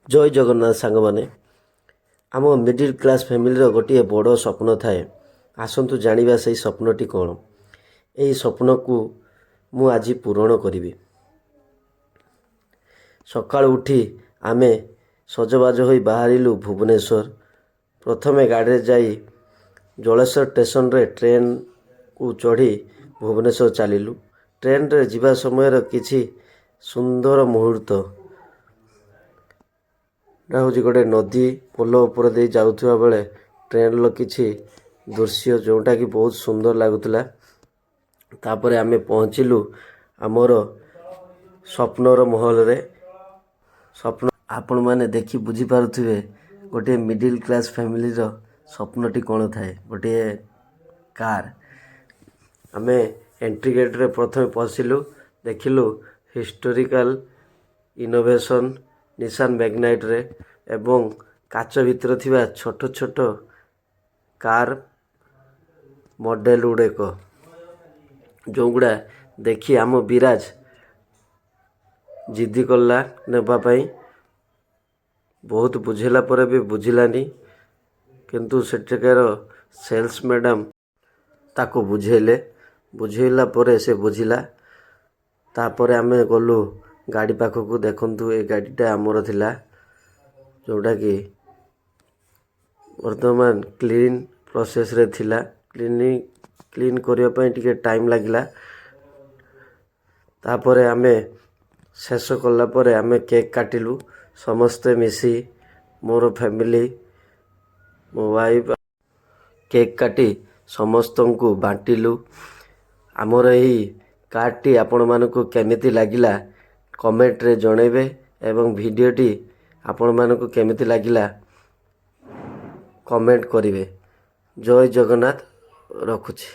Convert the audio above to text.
जय जगन्नाथ सांग माने आम मिडिल क्लास फैमिली गोटे बड़ स्वप्न थाए। आसतु जाना से स्वप्नटी कौन। यही स्वप्न को मु आज पूरण करी। सकाळ उठी आमे सजबाज हो बाहरिलु भुवनेश्वर। प्रथमे गाड़ी जाई जलेश्वर स्टेशन रे ट्रेन को चढ़ी भुवनेश्वर चलिलु। ट्रेन रे जीवा समय किछि सुंदर मुहूर्त हूँ गोटे नदी पोल उपर दे जाऊा बेले ट्रेन किछि दृश्य जोटा कि बहुत सुंदर लगुला। तापर आमे पहुँचलु आमर स्वप्नर महल रे। स्वप्न आपण मैंने देखि बुझी पारुथिबे गोटे मिडिल क्लास फैमिली रो स्वप्नटी कौन थाए। गोटे कार आमे एंट्री गेट रे प्रथम पहुँचलु। देखिलु हिस्टोरिकल इनोवेशन निशान मैग्नाइट रे एवं काच भितर थिबा छोट छोट कार मॉडल गुड़ेक जो गुड़ा देखी आम विराज जिद्दी कला नेबाई। बहुत बुझेला पर भी बुझिलानी किंतु सेठकार सेल्स मैडम ताको बुझेला पर से बुझिला। तापर आमे गलु गाड़ी पाखक देखंतु ए गाड़ीटा आमर थिला जोटा कि वर्तमान क्लीन प्रोसेस रे थिला। क्लीन करिया पई टिके टाइम लागिला। तापर आमे शेष कला पर आमे केक काटिलु समस्ते मिसी मोर फैमिली मो वाइफ केक काटी समस्त को बांटिलु। आमर यही कार्डटी आपण मानकु केमिति लागिला कमेंट रे जणेबे एवं वीडियोटी आपण मानकु केमिति लागिला कमेंट करिवे। जय जगन्नाथ रखुछि।